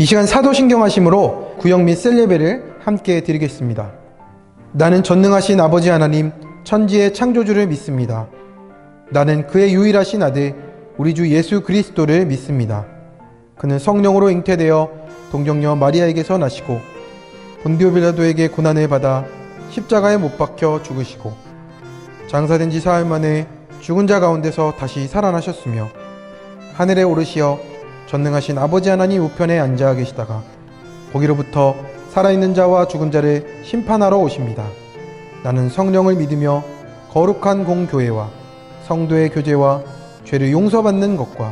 시간 사도신경하심으로 구역 및 셀레베를 함께 드리겠습니다. 나는 전능하신 아버지 하나님, 천지의 창조주를 믿습니다. 나는 그의 유일하신 아들, 우리 주 예수 그리스도를 믿습니다. 그는 성령으로 잉태되어 동정녀 마리아에게서 나시고 본디오 빌라도에게 고난을 받아 십자가에 못 박혀 죽으시고 장사된 지 사흘 만에 죽은 자 가운데서 다시 살아나셨으며 하늘에 오르시어 전능하신 아버지 하나님 우편에 앉아 계시다가 거기로부터 살아있는 자와 죽은 자를 심판하러 오십니다. 나는 성령을 믿으며 거룩한 공교회와 성도의 교제와 죄를 용서받는 것과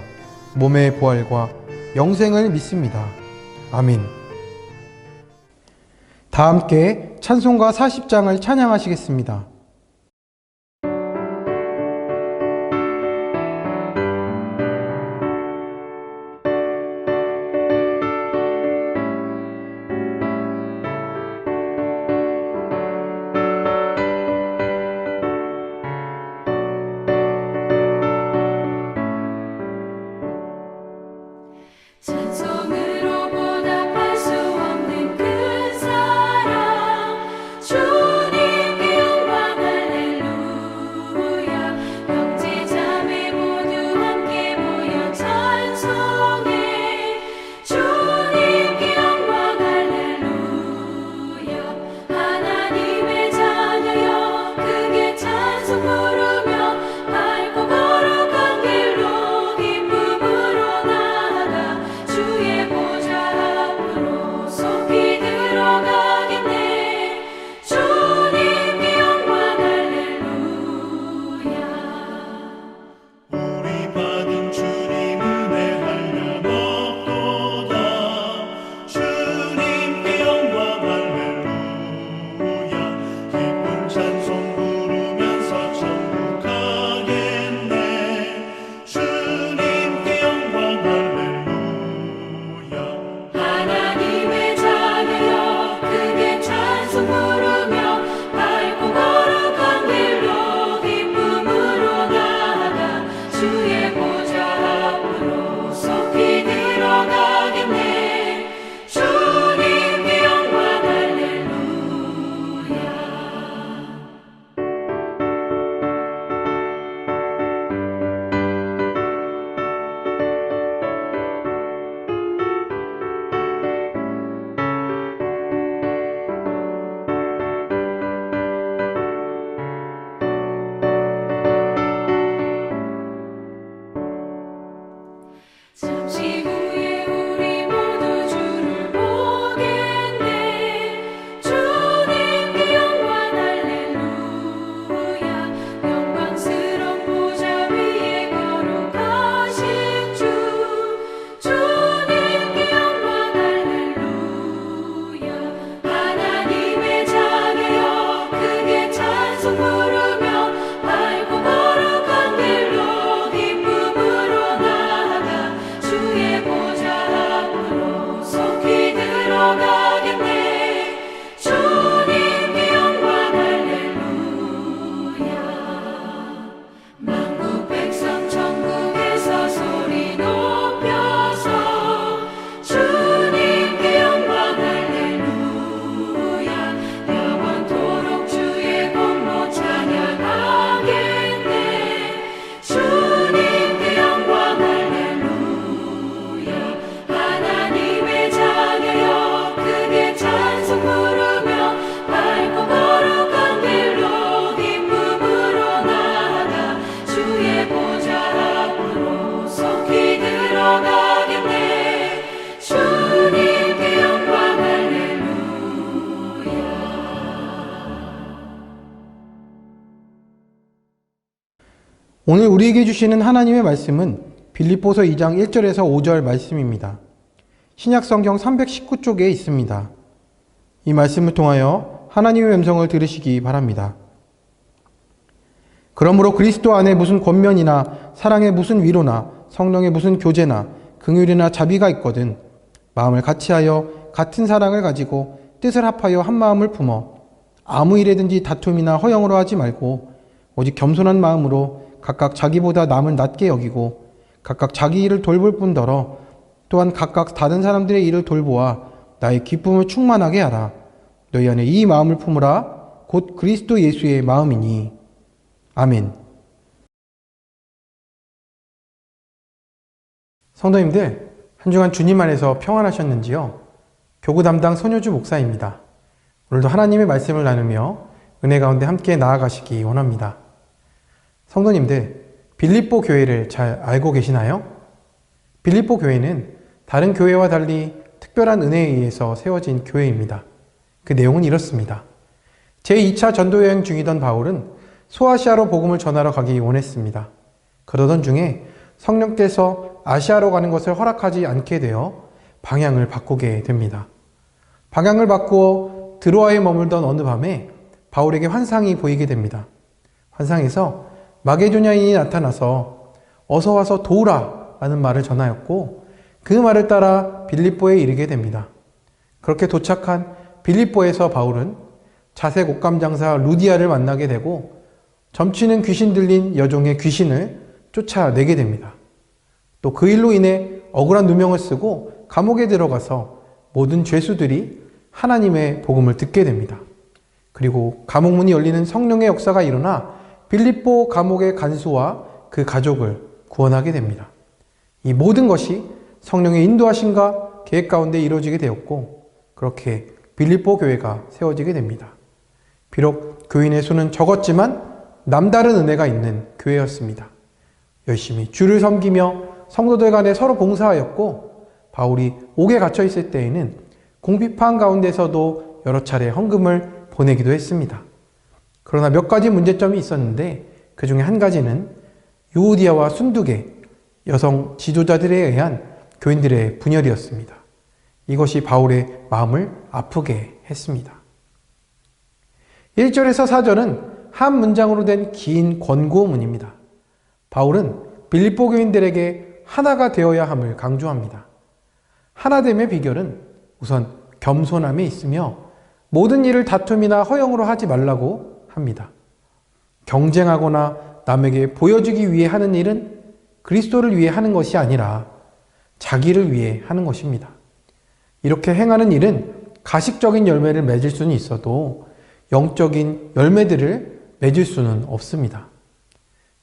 몸의 부활과 영생을 믿습니다. 아멘. 다 함께 찬송가 40장을 찬양하시겠습니다. 찬송으로 보답할 수 없는 그 사랑, 주님께 영광 할렐루야. 형제 자매 모두 함께 모여 찬송해. 주님께 영광 할렐루야. 하나님의 자녀여 크게 찬송 부르며 밝고 거룩한 길로 기쁨으로 나아가 주의 보좌 앞으로 속히 들어가겠네. 주님께 영광 할렐루야. 우리 받은 주님 은혜 한량없도다. 주님께 영광 할렐루야. 기쁜 찬송 부르면서 천국 가겠네. 주님께 영광 할렐루야. 하나님의 자녀여 크게 찬송 부르며 밝고 거룩한 길로 기쁨으로 나아가 주의 보좌 앞으로 속히 들어가겠네. 주님께 영광 할렐루야. 잠시 후에 우리 모두 주를 보겠네. 주님께 영광 할렐루야. 영광스러운 보좌 위에 거룩하신 주, 주님께 영광 할렐루야. 하나님의 자녀여 크게 찬송 부르며 밝고 거룩한 길로 기쁨으로 나아가 주의 보좌 앞으로 속히 들어가겠네. 주님께 영광 할렐루야. 만국 백성 천국에서 소리 높여서 주님께 영광 할렐루야. 영원토록 주의 공로 찬양하겠네. 주님께 영광 할렐루야. 하나님의 자녀여 크게 찬송 부르며 밝고 거룩한 길로 기쁨으로 나아가 주의 보좌 앞으로 속히 들어가겠네. 주님께 영광 할렐루야. 오늘 우리에게 주시는 하나님의 말씀은 빌립보서 2장 1절에서 5절 말씀입니다. 신약성경 319쪽에 있습니다. 이 말씀을 통하여 하나님의 음성을 들으시기 바랍니다. 그러므로 그리스도 안에 무슨 권면이나 사랑의 무슨 위로나 성령의 무슨 교제나 긍휼이나 자비가 있거든 마음을 같이하여 같은 사랑을 가지고 뜻을 합하여 한 마음을 품어 아무 일에든지 다툼이나 허영으로 하지 말고 오직 겸손한 마음으로 각각 자기보다 남을 낮게 여기고 각각 자기 일을 돌볼 뿐더러 또한 각각 다른 사람들의 일을 돌보아 나의 기쁨을 충만하게 하라. 너희 안에 이 마음을 품으라. 곧 그리스도 예수의 마음이니. 아멘. 성도님들, 한 주간 주님 안에서 평안하셨는지요? 교구 담당 손효주 목사입니다. 오늘도 하나님의 말씀을 나누며 은혜 가운데 함께 나아가시기 원합니다. 성도님들, 빌립보 교회를 잘 알고 계시나요? 빌립보 교회는 다른 교회와 달리 특별한 은혜에 의해서 세워진 교회입니다. 그 내용은 이렇습니다. 제2차 전도여행 중이던 바울은 소아시아로 복음을 전하러 가기 원했습니다. 그러던 중에 성령께서 아시아로 가는 것을 허락하지 않게 되어 방향을 바꾸게 됩니다. 방향을 바꾸어 드로아에 머물던 어느 밤에 바울에게 환상이 보이게 됩니다. 환상에서 마게도냐인이 나타나서 어서 와서 도우라 라는 말을 전하였고 그 말을 따라 빌립보에 이르게 됩니다. 그렇게 도착한 빌립보에서 바울은 자색 옷감 장사 루디아를 만나게 되고 점치는 귀신 들린 여종의 귀신을 쫓아내게 됩니다. 또 그 일로 인해 억울한 누명을 쓰고 감옥에 들어가서 모든 죄수들이 하나님의 복음을 듣게 됩니다. 그리고 감옥문이 열리는 성령의 역사가 일어나 빌립보 감옥의 간수와 그 가족을 구원하게 됩니다. 이 모든 것이 성령의 인도하심과 계획 가운데 이루어지게 되었고 그렇게 빌립보 교회가 세워지게 됩니다. 비록 교인의 수는 적었지만 남다른 은혜가 있는 교회였습니다. 열심히 주를 섬기며 성도들 간에 서로 봉사하였고 바울이 옥에 갇혀 있을 때에는 공비판 가운데서도 여러 차례 헌금을 보내기도 했습니다. 그러나 몇 가지 문제점이 있었는데 그 중에 한 가지는 유오디아와 순두계 여성 지도자들에 의한 교인들의 분열이었습니다. 이것이 바울의 마음을 아프게 했습니다. 1절에서 4절은 한 문장으로 된 긴 권고문입니다. 바울은 빌립보 교인들에게 하나가 되어야 함을 강조합니다. 하나됨의 비결은 우선 겸손함에 있으며 모든 일을 다툼이나 허영으로 하지 말라고 합니다. 경쟁하거나 남에게 보여주기 위해 하는 일은 그리스도를 위해 하는 것이 아니라 자기를 위해 하는 것입니다. 이렇게 행하는 일은 가식적인 열매를 맺을 수는 있어도 영적인 열매들을 맺을 수는 없습니다.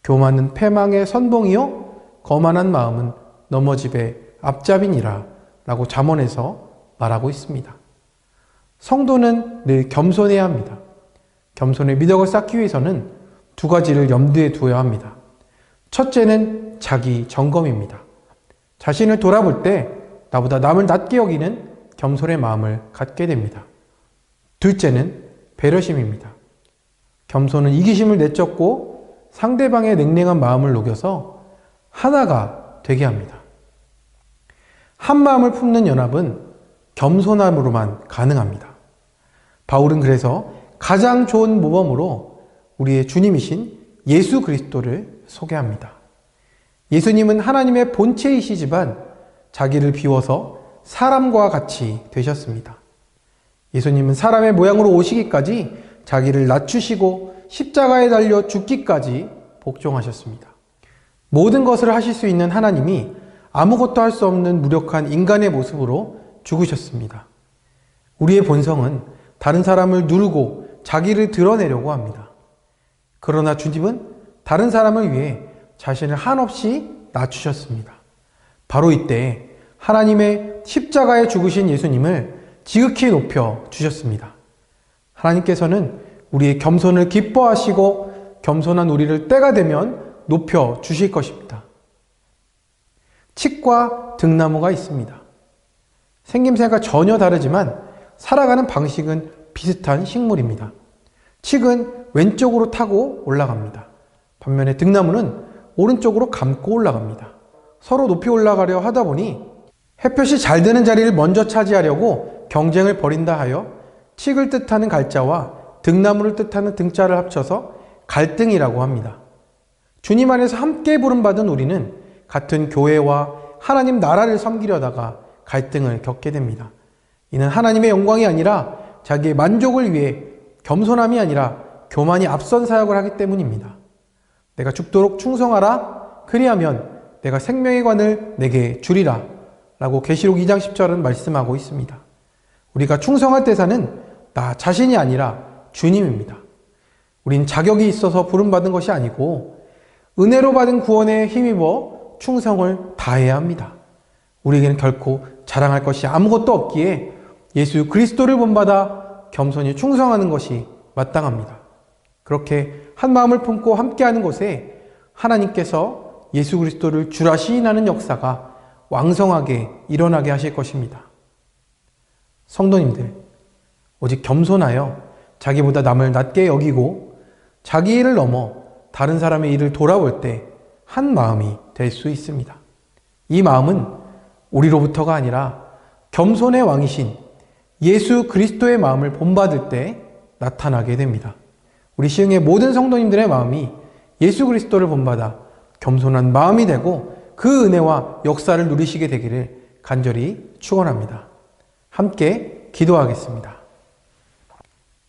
교만은 패망의 선봉이요 거만한 마음은 넘어집의 앞잡이니라 라고 잠언에서 말하고 있습니다. 성도는 늘 겸손해야 합니다. 겸손의 미덕을 쌓기 위해서는 두 가지를 염두에 두어야 합니다. 첫째는 자기 점검입니다. 자신을 돌아볼 때 나보다 남을 낮게 여기는 겸손의 마음을 갖게 됩니다. 둘째는 배려심입니다. 겸손은 이기심을 내쫓고 상대방의 냉랭한 마음을 녹여서 하나가 되게 합니다. 한 마음을 품는 연합은 겸손함으로만 가능합니다. 바울은 그래서 가장 좋은 모범으로 우리의 주님이신 예수 그리스도를 소개합니다. 예수님은 하나님의 본체이시지만 자기를 비워서 사람과 같이 되셨습니다. 예수님은 사람의 모양으로 오시기까지 자기를 낮추시고 십자가에 달려 죽기까지 복종하셨습니다. 모든 것을 하실 수 있는 하나님이 아무것도 할 수 없는 무력한 인간의 모습으로 죽으셨습니다. 우리의 본성은 다른 사람을 누르고 자기를 드러내려고 합니다. 그러나 주님은 다른 사람을 위해 자신을 한없이 낮추셨습니다. 바로 이때 하나님의 십자가에 죽으신 예수님을 지극히 높여 주셨습니다. 하나님께서는 우리의 겸손을 기뻐하시고 겸손한 우리를 때가 되면 높여 주실 것입니다. 칡과 등나무가 있습니다. 생김새가 전혀 다르지만 살아가는 방식은 비슷한 식물입니다. 칡은 왼쪽으로 타고 올라갑니다. 반면에 등나무는 오른쪽으로 감고 올라갑니다. 서로 높이 올라가려 하다 보니 햇볕이 잘 드는 자리를 먼저 차지하려고 경쟁을 벌인다 하여 칡을 뜻하는 갈자와 등나무를 뜻하는 등자를 합쳐서 갈등이라고 합니다. 주님 안에서 함께 부름받은 우리는 같은 교회와 하나님 나라를 섬기려다가 갈등을 겪게 됩니다. 이는 하나님의 영광이 아니라 자기의 만족을 위해 겸손함이 아니라 교만이 앞선 사역을 하기 때문입니다. 내가 죽도록 충성하라. 그리하면 내가 생명의 관을 내게 주리라. 라고 계시록 2장 10절은 말씀하고 있습니다. 우리가 충성할 대상은 나 자신이 아니라 주님입니다. 우린 자격이 있어서 부름받은 것이 아니고 은혜로 받은 구원에 힘입어 충성을 다해야 합니다. 우리에게는 결코 자랑할 것이 아무것도 없기에 예수 그리스도를 본받아 겸손히 충성하는 것이 마땅합니다. 그렇게 한 마음을 품고 함께하는 것에 하나님께서 예수 그리스도를 주라 시인하는 역사가 왕성하게 일어나게 하실 것입니다. 성도님들, 오직 겸손하여 자기보다 남을 낮게 여기고 자기 일을 넘어 다른 사람의 일을 돌아볼 때 한 마음이 될 수 있습니다. 이 마음은 우리로부터가 아니라 겸손의 왕이신 예수 그리스도의 마음을 본받을 때 나타나게 됩니다. 우리 시흥의 모든 성도님들의 마음이 예수 그리스도를 본받아 겸손한 마음이 되고 그 은혜와 역사를 누리시게 되기를 간절히 축원합니다. 함께 기도하겠습니다.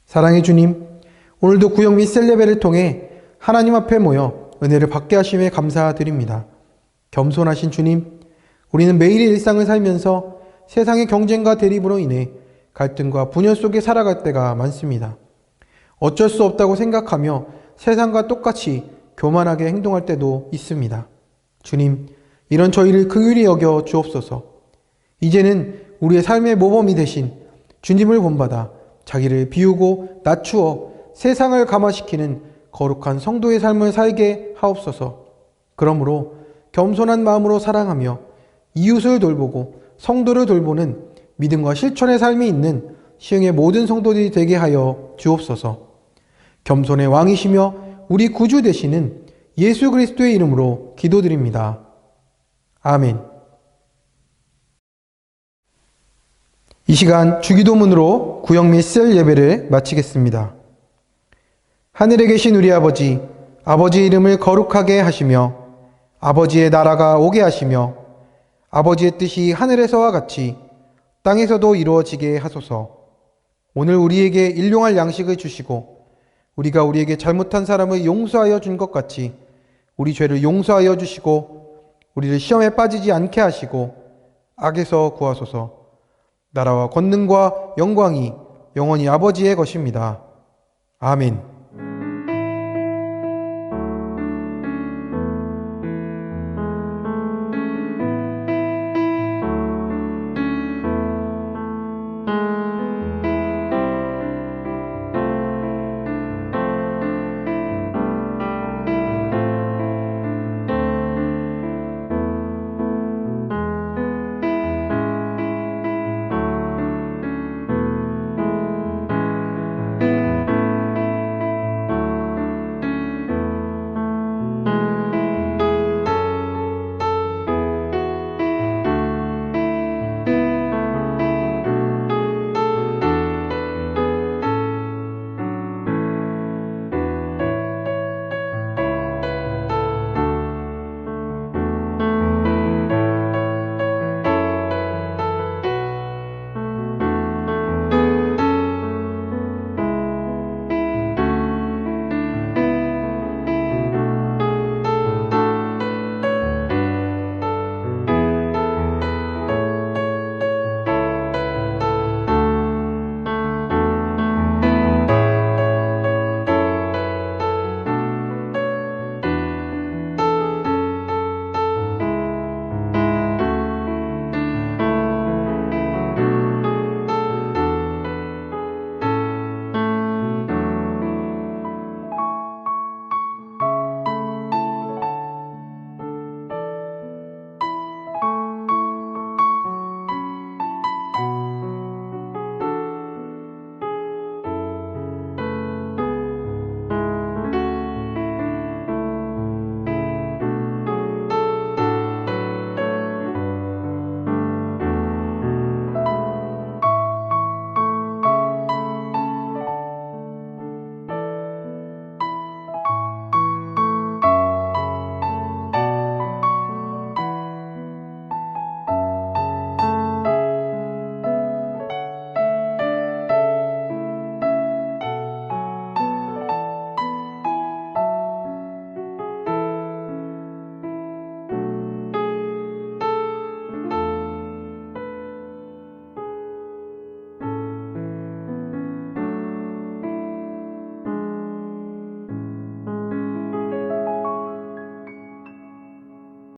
사랑의 주님, 오늘도 구역 및 셀레베를 통해 하나님 앞에 모여 은혜를 받게 하심에 감사드립니다. 겸손하신 주님, 우리는 매일의 일상을 살면서 세상의 경쟁과 대립으로 인해 갈등과 분열 속에 살아갈 때가 많습니다. 어쩔 수 없다고 생각하며 세상과 똑같이 교만하게 행동할 때도 있습니다. 주님, 이런 저희를 긍휼히 여겨 주옵소서. 이제는 우리의 삶의 모범이 되신 주님을 본받아 자기를 비우고 낮추어 세상을 감화시키는 거룩한 성도의 삶을 살게 하옵소서. 그러므로 겸손한 마음으로 사랑하며 이웃을 돌보고 성도를 돌보는 믿음과 실천의 삶이 있는 시흥의 모든 성도들이 되게 하여 주옵소서. 겸손의 왕이시며 우리 구주 되시는 예수 그리스도의 이름으로 기도드립니다. 아멘. 이 시간 주기도문으로 구역 및 셀 예배를 마치겠습니다. 하늘에 계신 우리 아버지, 아버지의 이름을 거룩하게 하시며 아버지의 나라가 오게 하시며 아버지의 뜻이 하늘에서와 같이 땅에서도 이루어지게 하소서. 오늘 우리에게 일용할 양식을 주시고 우리가 우리에게 잘못한 사람을 용서하여 준 것 같이 우리 죄를 용서하여 주시고 우리를 시험에 빠지지 않게 하시고 악에서 구하소서. 나라와 권능과 영광이 영원히 아버지의 것입니다. 아멘.